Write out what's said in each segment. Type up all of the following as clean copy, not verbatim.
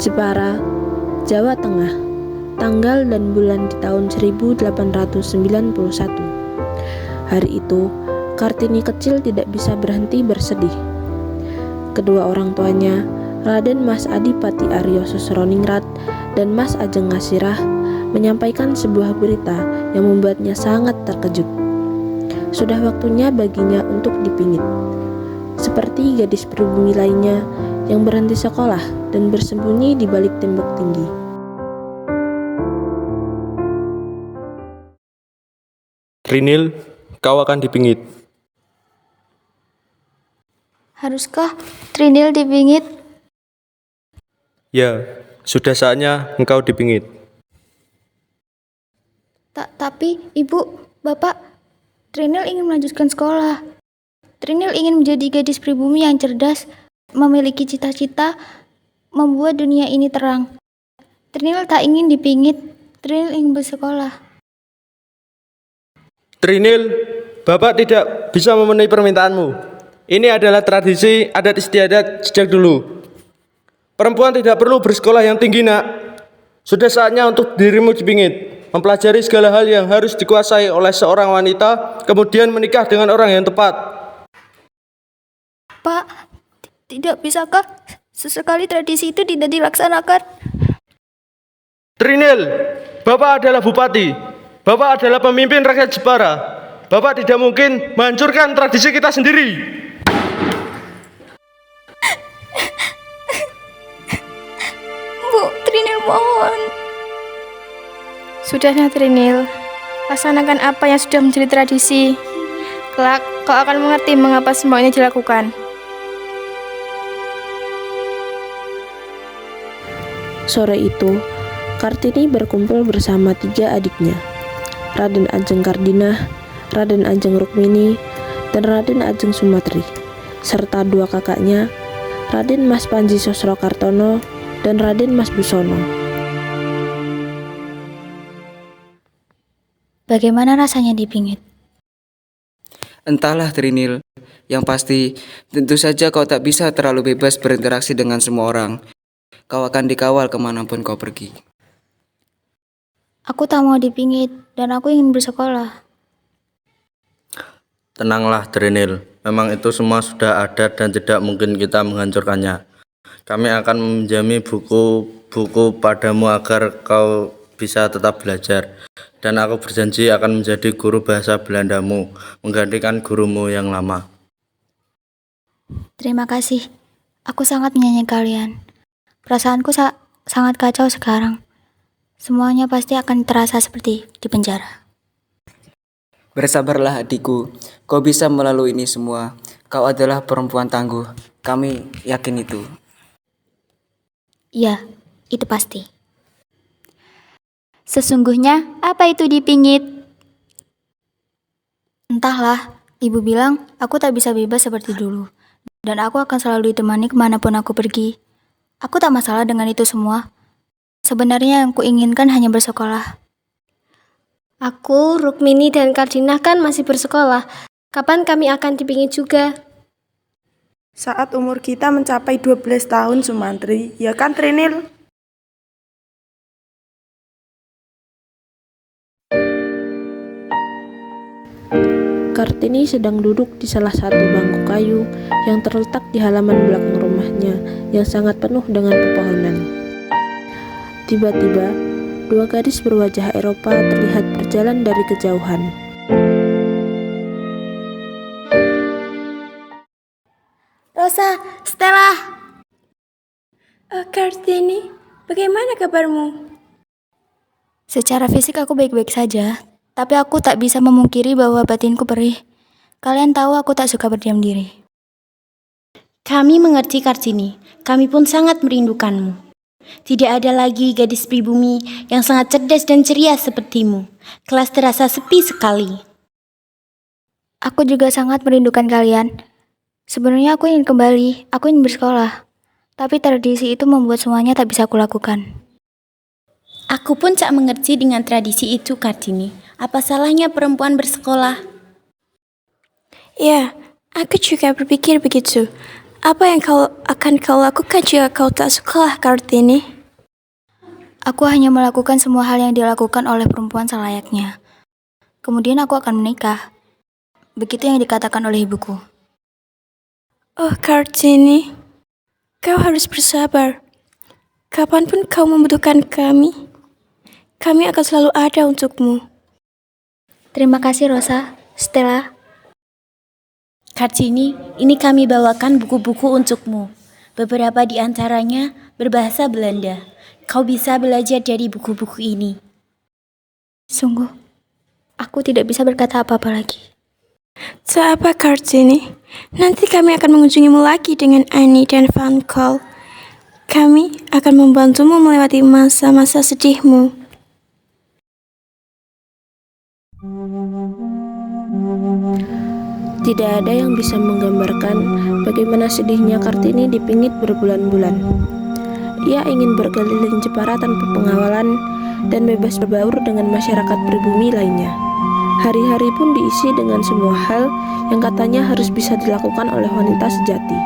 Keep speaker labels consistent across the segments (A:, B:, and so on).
A: Jepara, Jawa Tengah, tanggal dan bulan di tahun 1891. Hari itu, Kartini kecil tidak bisa berhenti bersedih. Kedua orang tuanya, Raden Mas Adipati Aryo Susroningrat dan Mas Ajeng Ngasirah, menyampaikan sebuah berita yang membuatnya sangat terkejut. Sudah waktunya baginya untuk dipingit. Seperti gadis pribumi lainnya yang berhenti sekolah dan bersembunyi di balik tembok tinggi.
B: Trinil, kau akan dipingit.
C: Haruskah Trinil dipingit?
B: Ya, sudah saatnya engkau dipingit.
C: Tapi Ibu, Bapak, Trinil ingin melanjutkan sekolah. Trinil ingin menjadi gadis pribumi yang cerdas, memiliki cita-cita, membuat dunia ini terang. Trinil tak ingin dipingit, Trinil ingin bersekolah.
B: Trinil, Bapak tidak bisa memenuhi permintaanmu. Ini adalah tradisi adat istiadat sejak dulu. Perempuan tidak perlu bersekolah yang tinggi, nak. Sudah saatnya untuk dirimu dipingit. Mempelajari segala hal yang harus dikuasai oleh seorang wanita, kemudian menikah dengan orang yang tepat.
C: Pak, tidak bisakah sesekali tradisi itu tidak dilaksanakan?
B: Trinil, Bapak adalah bupati. Bapak adalah pemimpin rakyat Jepara. Bapak tidak mungkin menghancurkan tradisi kita sendiri.
C: Bu, Trinil mohon.
D: Sudahnya Trinil, laksanakan apa yang sudah menjadi tradisi. Kelak kau akan mengerti mengapa semua ini dilakukan.
A: Sore itu, Kartini berkumpul bersama 3 adiknya, Raden Ajeng Kardinah, Raden Ajeng Rukmini, dan Raden Ajeng Sumatri, serta 2 kakaknya, Raden Mas Panji Sosrokartono dan Raden Mas Busono.
C: Bagaimana rasanya dipingit?
E: Entahlah Trinil, yang pasti tentu saja kau tak bisa terlalu bebas berinteraksi dengan semua orang. Kau akan dikawal kemanapun kau pergi.
C: Aku tak mau dipingit dan aku ingin bersekolah.
F: Tenanglah Trinil, memang itu semua sudah ada dan tidak mungkin kita menghancurkannya. Kami akan meminjami buku-buku padamu agar kau bisa tetap belajar. Dan aku berjanji akan menjadi guru bahasa Belandamu, menggantikan gurumu yang lama.
C: Terima kasih. Aku sangat menyayangi kalian. Perasaanku sangat kacau sekarang. Semuanya pasti akan terasa seperti di penjara.
E: Bersabarlah adikku, kau bisa melalui ini semua. Kau adalah perempuan tangguh, kami yakin itu.
C: Iya, itu pasti.
G: Sesungguhnya, apa itu dipingit?
C: Entahlah, ibu bilang aku tak bisa bebas seperti dulu. Dan aku akan selalu ditemani kemanapun aku pergi. Aku tak masalah dengan itu semua. Sebenarnya yang kuinginkan hanya bersekolah.
H: Aku, Rukmini, dan Kardinah kan masih bersekolah. Kapan kami akan dipingit juga?
I: Saat umur kita mencapai 12 tahun, Sumantri, ya kan Trinil?
A: Kartini sedang duduk di salah satu bangku kayu yang terletak di halaman belakang rumahnya yang sangat penuh dengan pepohonan. Tiba-tiba, 2 gadis berwajah Eropa terlihat berjalan dari kejauhan.
H: Rosa, Stella. Kartini, bagaimana kabarmu?
C: Secara fisik aku baik-baik saja, tapi aku tak bisa memungkiri bahwa batinku perih. Kalian tahu aku tak suka berdiam diri.
G: Kami mengerti Kartini, kami pun sangat merindukanmu. Tidak ada lagi gadis pribumi yang sangat cerdas dan ceria sepertimu. Kelas terasa sepi sekali.
C: Aku juga sangat merindukan kalian. Sebenarnya aku ingin kembali, aku ingin bersekolah. Tapi tradisi itu membuat semuanya tak bisa kulakukan.
G: Aku pun tak mengerti dengan tradisi itu, Kartini. Apa salahnya perempuan bersekolah?
H: Ya, aku juga berpikir begitu. Apa yang akan kau lakukan jika kau tak sekolah, Kartini?
C: Aku hanya melakukan semua hal yang dilakukan oleh perempuan selayaknya. Kemudian aku akan menikah. Begitu yang dikatakan oleh ibuku.
D: Oh Kartini, kau harus bersabar. Kapanpun kau membutuhkan kami akan selalu ada untukmu.
C: Terima kasih Rosa, Stella.
G: Kartini, ini kami bawakan buku-buku untukmu. Beberapa di antaranya berbahasa Belanda. Kau bisa belajar dari buku-buku ini.
C: Sungguh, aku tidak bisa berkata apa-apa lagi.
D: Tak apa Kartini, nanti kami akan mengunjungimu lagi dengan Annie dan Van Col. Kami akan membantumu melewati masa-masa sedihmu.
A: Tidak ada yang bisa menggambarkan bagaimana sedihnya Kartini dipingit berbulan-bulan. Ia ingin berkeliling Jepara tanpa pengawalan dan bebas berbaur dengan masyarakat pribumi lainnya. Hari-hari pun diisi dengan semua hal yang katanya harus bisa dilakukan oleh wanita sejati.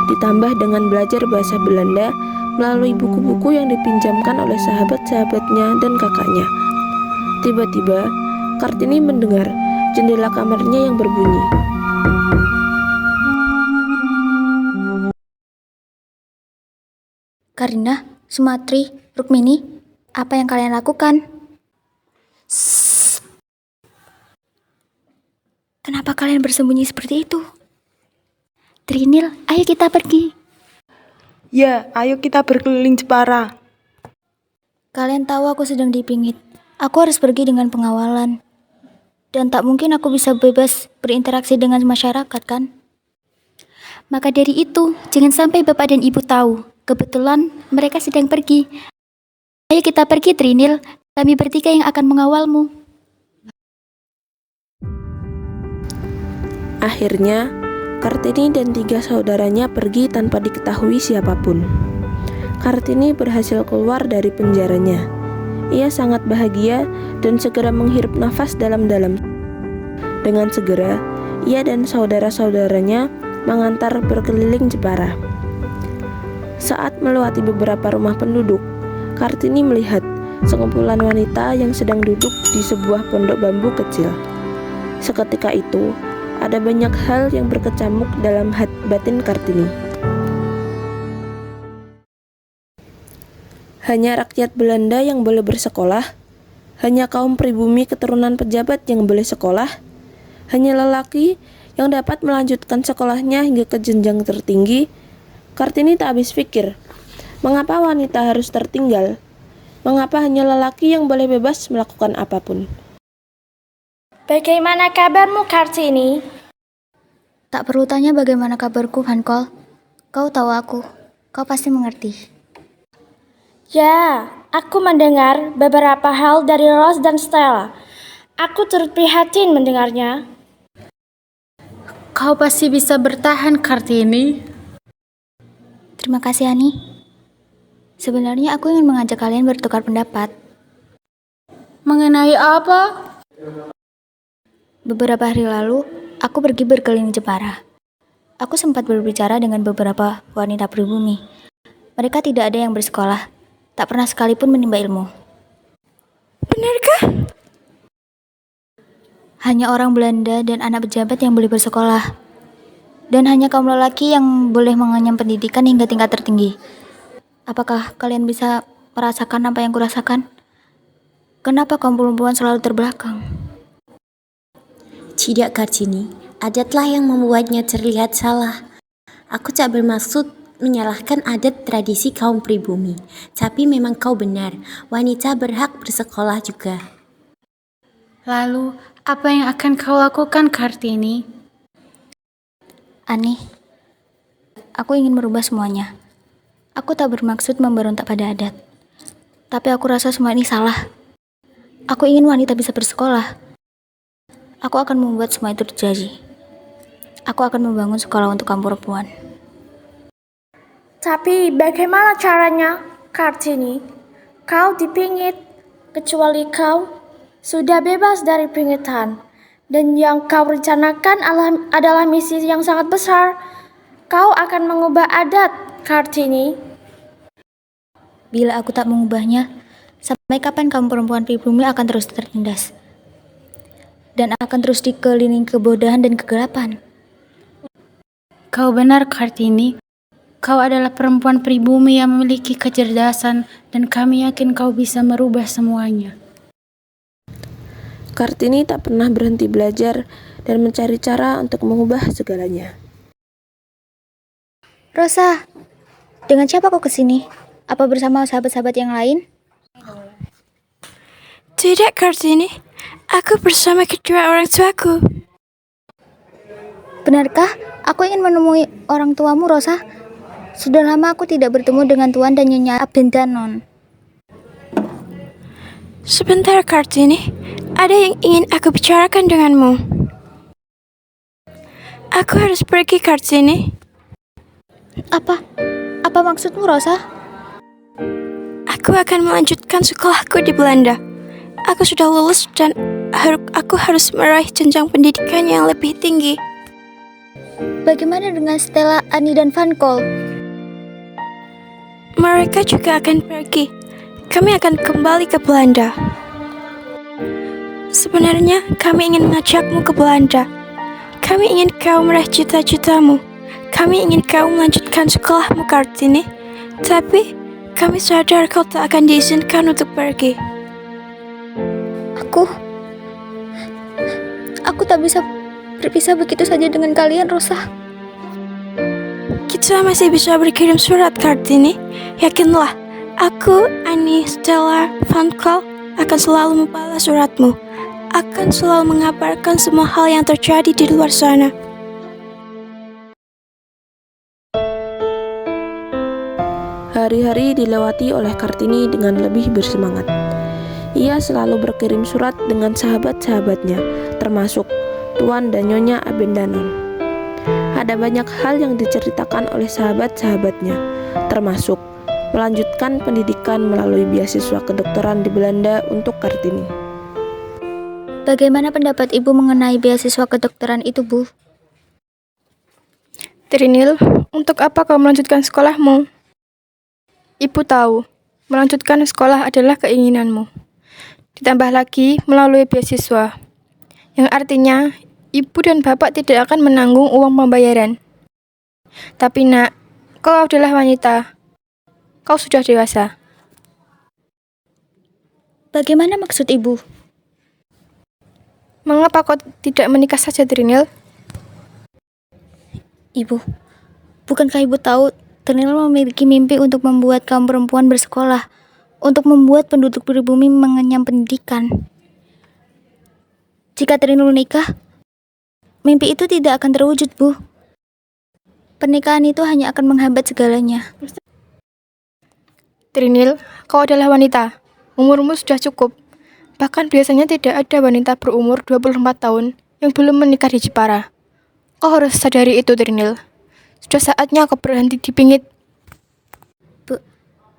A: Ditambah dengan belajar bahasa Belanda melalui buku-buku yang dipinjamkan oleh sahabat-sahabatnya dan kakaknya. Tiba-tiba, Kartini mendengar jendela kamarnya yang berbunyi.
C: Karina, Sumatri, Rukmini, apa yang kalian lakukan? Kenapa kalian bersembunyi seperti itu? Trinil, ayo kita pergi.
I: Ya, ayo kita berkeliling Jepara.
C: Kalian tahu aku sedang dipingit. Aku harus pergi dengan pengawalan. Dan tak mungkin aku bisa bebas berinteraksi dengan masyarakat, kan? Maka dari itu, jangan sampai Bapak dan Ibu tahu. Kebetulan mereka sedang pergi. Ayo kita pergi, Trinil. Kami bertiga yang akan mengawalmu.
A: Akhirnya, Kartini dan 3 saudaranya pergi tanpa diketahui siapapun. Kartini berhasil keluar dari penjaranya. Ia sangat bahagia dan segera menghirup nafas dalam-dalam. Dengan segera, ia dan saudara-saudaranya mengantar berkeliling Jepara. Saat melewati beberapa rumah penduduk, Kartini melihat sekumpulan wanita yang sedang duduk di sebuah pondok bambu kecil. Seketika itu, ada banyak hal yang berkecamuk dalam batin Kartini. Hanya rakyat Belanda yang boleh bersekolah, hanya kaum pribumi keturunan pejabat yang boleh sekolah, hanya lelaki yang dapat melanjutkan sekolahnya hingga ke jenjang tertinggi. Kartini tak habis pikir, mengapa wanita harus tertinggal? Mengapa hanya lelaki yang boleh bebas melakukan apapun?
D: Bagaimana kabarmu Kartini?
C: Tak perlu tanya bagaimana kabarku, Hankol. Kau tahu aku. Kau pasti mengerti.
D: Ya, aku mendengar beberapa hal dari Rose dan Stella. Aku turut prihatin mendengarnya.
J: Kau pasti bisa bertahan, Kartini.
C: Terima kasih, Ani. Sebenarnya aku ingin mengajak kalian bertukar pendapat.
J: Mengenai apa?
C: Beberapa hari lalu, aku pergi berkeliling Jepara. Aku sempat berbicara dengan beberapa wanita pribumi. Mereka tidak ada yang bersekolah, tak pernah sekalipun menimba ilmu.
D: Benarkah?
C: Hanya orang Belanda dan anak pejabat yang boleh bersekolah. Dan hanya kaum lelaki yang boleh mengenyam pendidikan hingga tingkat tertinggi. Apakah kalian bisa merasakan apa yang kurasakan? Kenapa kaum perempuan selalu terbelakang?
G: Tidak, Kartini. Adatlah yang membuatnya terlihat salah. Aku tak bermaksud menyalahkan adat tradisi kaum pribumi. Tapi memang kau benar, wanita berhak bersekolah juga.
J: Lalu, apa yang akan kau lakukan, Kartini?
C: Ani, aku ingin merubah semuanya. Aku tak bermaksud memberontak pada adat. Tapi aku rasa semua ini salah. Aku ingin wanita bisa bersekolah. Aku akan membuat semua itu terjadi. Aku akan membangun sekolah untuk kaum perempuan.
D: Tapi bagaimana caranya, Kartini? Kau dipingit, kecuali kau sudah bebas dari pingitan. Dan yang kau rencanakan adalah misi yang sangat besar. Kau akan mengubah adat, Kartini.
C: Bila aku tak mengubahnya, Sampai kapan kaum perempuan pribumi akan terus tertindas? Dan akan terus dikelilingi kebodohan dan kegelapan.
J: Kau benar, Kartini. Kau adalah perempuan pribumi yang memiliki kecerdasan dan kami yakin kau bisa merubah semuanya.
A: Kartini tak pernah berhenti belajar dan mencari cara untuk mengubah segalanya.
C: Rosa, dengan siapa kau kesini? Apa bersama sahabat-sahabat yang lain?
D: Tidak, Kartini. Aku bersama kedua orang tuaku.
C: Benarkah? Aku ingin menemui orang tuamu, Rosa. Sudah lama aku tidak bertemu dengan Tuan dan Nyonya Abendanon.
D: Sebentar, Kartini. Ada yang ingin aku bicarakan denganmu. Aku harus pergi, Kartini.
C: Apa maksudmu, Rosa?
D: Aku akan melanjutkan sekolahku di Belanda. Aku sudah lulus dan aku harus meraih jenjang pendidikan yang lebih tinggi.
C: Bagaimana dengan Stella, Annie, dan Van Kool?
D: Mereka juga akan pergi. Kami akan kembali ke Belanda. Sebenarnya kami ingin mengajakmu ke Belanda. Kami ingin kau meraih cita-citamu. Kami ingin kau melanjutkan sekolahmu, Kartini. Tapi kami sadar kau tak akan diizinkan untuk pergi.
C: Aku tak bisa berpisah begitu saja dengan kalian, Rosa.
D: Kita masih bisa berkirim surat, Kartini. Yakinlah, aku, Annie, Stella, Van Kool akan selalu membalas suratmu. Akan selalu mengabarkan semua hal yang terjadi di luar sana.
A: Hari-hari dilewati oleh Kartini dengan lebih bersemangat. Ia selalu berkirim surat dengan sahabat-sahabatnya, termasuk Tuan dan Nyonya Abendanon. Ada banyak hal yang diceritakan oleh sahabat-sahabatnya, termasuk melanjutkan pendidikan melalui beasiswa kedokteran di Belanda untuk Kartini.
C: Bagaimana pendapat Ibu mengenai beasiswa kedokteran itu, Bu?
K: Trinil, untuk apa kau melanjutkan sekolahmu? Ibu tahu, melanjutkan sekolah adalah keinginanmu. Ditambah lagi melalui beasiswa, yang artinya ibu dan bapak tidak akan menanggung uang pembayaran. Tapi nak, kau adalah wanita. Kau sudah dewasa.
C: Bagaimana maksud Ibu?
K: Mengapa kau tidak menikah saja, Trinil?
C: Ibu, bukankah Ibu tahu Trinil memiliki mimpi untuk membuat kaum perempuan bersekolah, untuk membuat penduduk pribumi mengenyam pendidikan. Jika Trinil menikah, mimpi itu tidak akan terwujud, Bu. Pernikahan itu hanya akan menghambat segalanya.
K: Trinil, kau adalah wanita. Umurmu sudah cukup. Bahkan biasanya tidak ada wanita berumur 24 tahun yang belum menikah di Jepara. Kau harus sadari itu, Trinil. Sudah saatnya kau berhenti dipingit.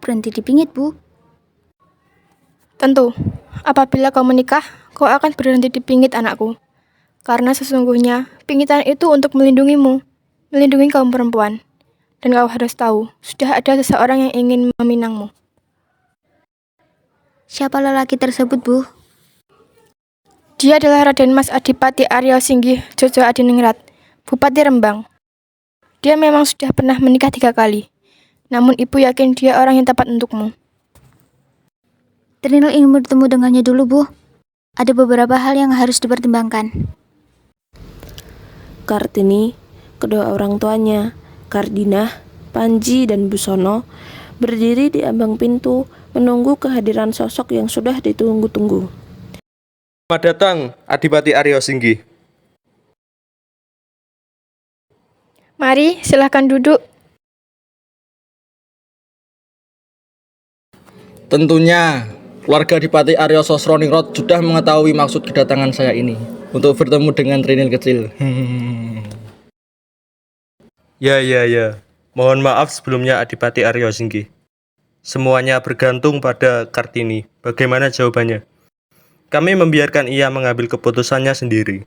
C: Berhenti dipingit, Bu?
K: Tentu, apabila kau menikah, kau akan berhenti dipingit, anakku. Karena sesungguhnya, pingitan itu untuk melindungimu, melindungi kaum perempuan. Dan kau harus tahu, sudah ada seseorang yang ingin meminangmu.
C: Siapa lelaki tersebut, Bu?
K: Dia adalah Raden Mas Adipati Aryo Singgih Jojo Adiningrat, Bupati Rembang. Dia memang sudah pernah menikah 3 kali. Namun ibu yakin dia orang yang tepat untukmu.
C: Trinil ingin bertemu dengannya dulu, Bu. Ada beberapa hal yang harus dipertimbangkan.
A: Kartini, kedua orang tuanya, Kardinah, Panji, dan Busono, berdiri di ambang pintu menunggu kehadiran sosok yang sudah ditunggu-tunggu.
B: Selamat datang, Adipati Aryo Singgih.
K: Mari, silahkan duduk.
F: Tentunya, keluarga Adipati Aryo Sosroningrat sudah mengetahui maksud kedatangan saya ini untuk bertemu dengan Trinil kecil.
B: Ya. Mohon maaf sebelumnya Adipati Aryo Singgih. Semuanya bergantung pada Kartini. Bagaimana jawabannya? Kami membiarkan ia mengambil keputusannya sendiri.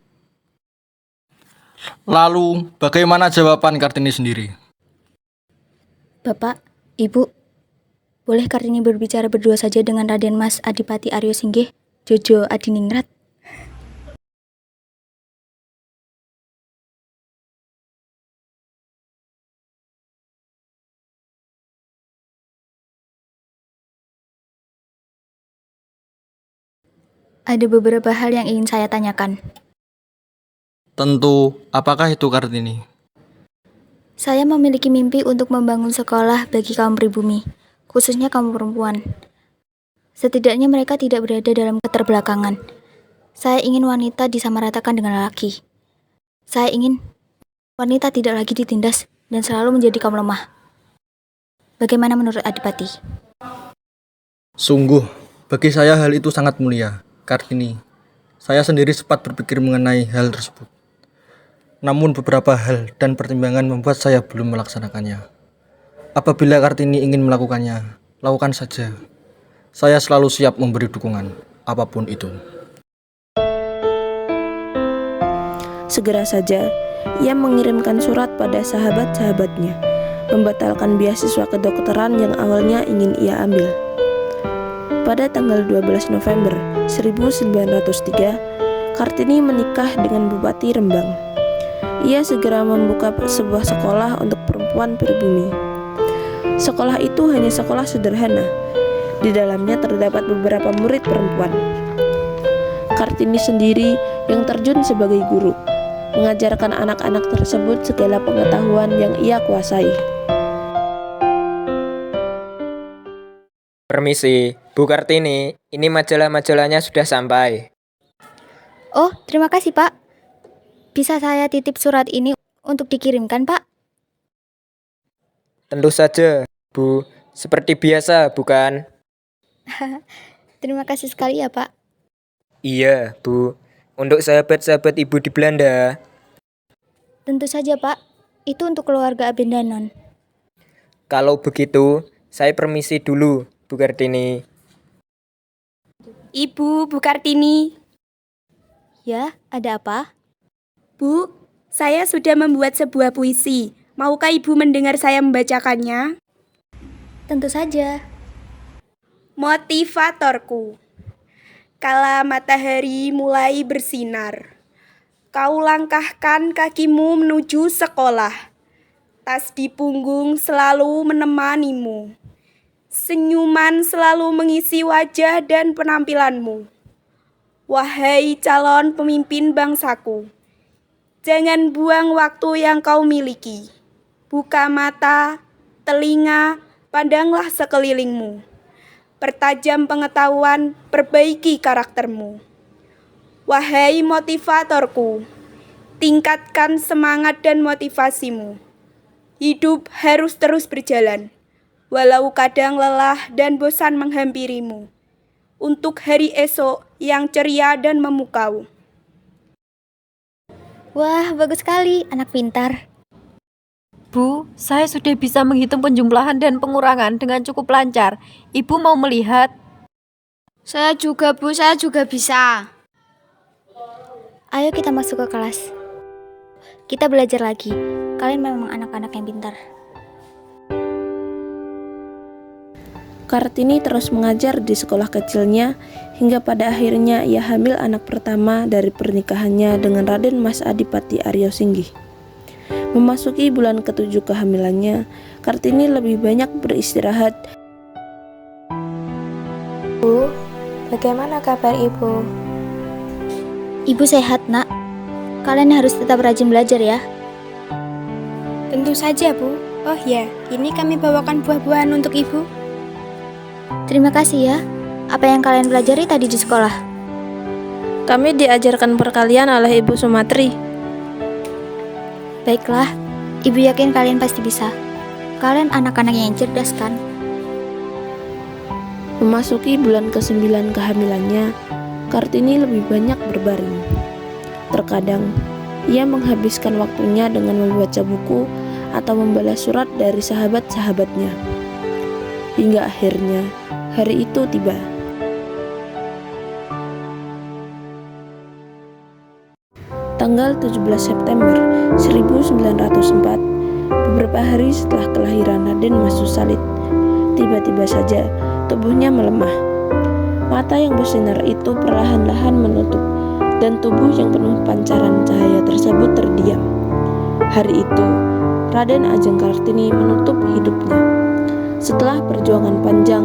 F: Lalu, bagaimana jawaban Kartini sendiri?
C: Bapak, Ibu, Boleh Kartini berbicara berdua saja dengan Raden Mas Adipati Aryo Singgih, Jojo Adiningrat? Ada beberapa hal yang ingin saya tanyakan.
B: Tentu, apakah itu Kartini?
C: Saya memiliki mimpi untuk membangun sekolah bagi kaum pribumi, khususnya kaum perempuan. Setidaknya mereka tidak berada dalam keterbelakangan. Saya ingin wanita disamaratakan dengan lelaki. Saya ingin wanita tidak lagi ditindas dan selalu menjadi kaum lemah. Bagaimana menurut Adipati?
B: Sungguh, bagi saya hal itu sangat mulia, Kartini. Saya sendiri sempat berpikir mengenai hal tersebut. Namun beberapa hal dan pertimbangan membuat saya belum melaksanakannya. Apabila Kartini ingin melakukannya, lakukan saja. Saya selalu siap memberi dukungan, apapun itu.
A: Segera saja, ia mengirimkan surat pada sahabat-sahabatnya, membatalkan beasiswa kedokteran yang awalnya ingin ia ambil. Pada tanggal 12 November 1903, Kartini menikah dengan Bupati Rembang. Ia segera membuka sebuah sekolah untuk perempuan pribumi. Sekolah itu hanya sekolah sederhana. Di dalamnya terdapat beberapa murid perempuan. Kartini sendiri yang terjun sebagai guru, mengajarkan anak-anak tersebut segala pengetahuan yang ia kuasai.
L: Permisi, Bu Kartini, ini majalah-majalahnya sudah sampai.
C: Oh, terima kasih Pak. Bisa saya titip surat ini untuk dikirimkan Pak?
L: Tentu saja, Bu. Seperti biasa, bukan?
C: Terima kasih sekali ya Pak.
L: Iya, Bu. Untuk sahabat-sahabat Ibu di Belanda.
C: Tentu saja Pak, itu untuk keluarga Abendanon.
L: Kalau begitu, saya permisi dulu, Bu Kartini.
M: Ibu, Bu Kartini.
C: Ya, ada apa?
M: Bu, saya sudah membuat sebuah puisi. Maukah Ibu mendengar saya membacakannya?
C: Tentu saja.
M: Motivatorku. Kala matahari mulai bersinar, kau langkahkan kakimu menuju sekolah. Tas di punggung selalu menemanimu. Senyuman selalu mengisi wajah dan penampilanmu. Wahai calon pemimpin bangsaku, jangan buang waktu yang kau miliki. Buka mata, telinga, pandanglah sekelilingmu. Pertajam pengetahuan, perbaiki karaktermu. Wahai motivatorku, tingkatkan semangat dan motivasimu. Hidup harus terus berjalan, walau kadang lelah dan bosan menghampirimu. Untuk hari esok yang ceria dan memukau.
C: Wah, bagus sekali, anak pintar.
N: Bu, saya sudah bisa menghitung penjumlahan dan pengurangan dengan cukup lancar. Ibu mau melihat?
H: Saya juga, Bu, saya juga bisa.
C: Ayo kita masuk ke kelas. Kita belajar lagi. Kalian memang anak-anak yang pintar.
A: Kartini terus mengajar di sekolah kecilnya hingga pada akhirnya ia hamil anak pertama dari pernikahannya dengan Raden Mas Adipati Aryo Singgih. Memasuki bulan ke-7 kehamilannya, Kartini lebih banyak beristirahat.
O: Bu, bagaimana kabar Ibu?
C: Ibu sehat, Nak. Kalian harus tetap rajin belajar ya.
H: Tentu saja, Bu. Oh ya, ini kami bawakan buah-buahan untuk Ibu.
C: Terima kasih ya. Apa yang kalian pelajari tadi di sekolah?
A: Kami diajarkan perkalian oleh Ibu Sumatri.
C: Baiklah, Ibu yakin kalian pasti bisa. Kalian anak-anak yang cerdas kan?
A: Memasuki bulan ke-9 kehamilannya, Kartini lebih banyak berbaring. Terkadang, ia menghabiskan waktunya dengan membaca buku atau membalas surat dari sahabat-sahabatnya. Hingga akhirnya, hari itu tiba. Tanggal 17 September 1904, beberapa hari setelah kelahiran Raden Mas Susalit, tiba-tiba saja tubuhnya melemah. Mata yang bersinar itu perlahan-lahan menutup, dan tubuh yang penuh pancaran cahaya tersebut terdiam. Hari itu, Raden Ajeng Kartini menutup hidupnya. Setelah perjuangan panjang,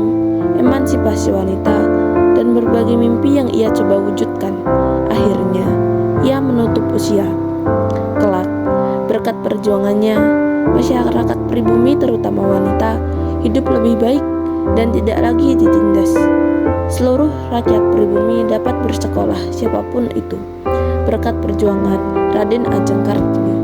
A: emansipasi wanita, dan berbagai mimpi yang ia coba wujudkan, akhirnya ia menutup usia. Kelak, berkat perjuangannya, masyarakat pribumi terutama wanita hidup lebih baik dan tidak lagi ditindas. Seluruh rakyat pribumi dapat bersekolah siapapun itu, berkat perjuangan Raden Ajeng Kartini.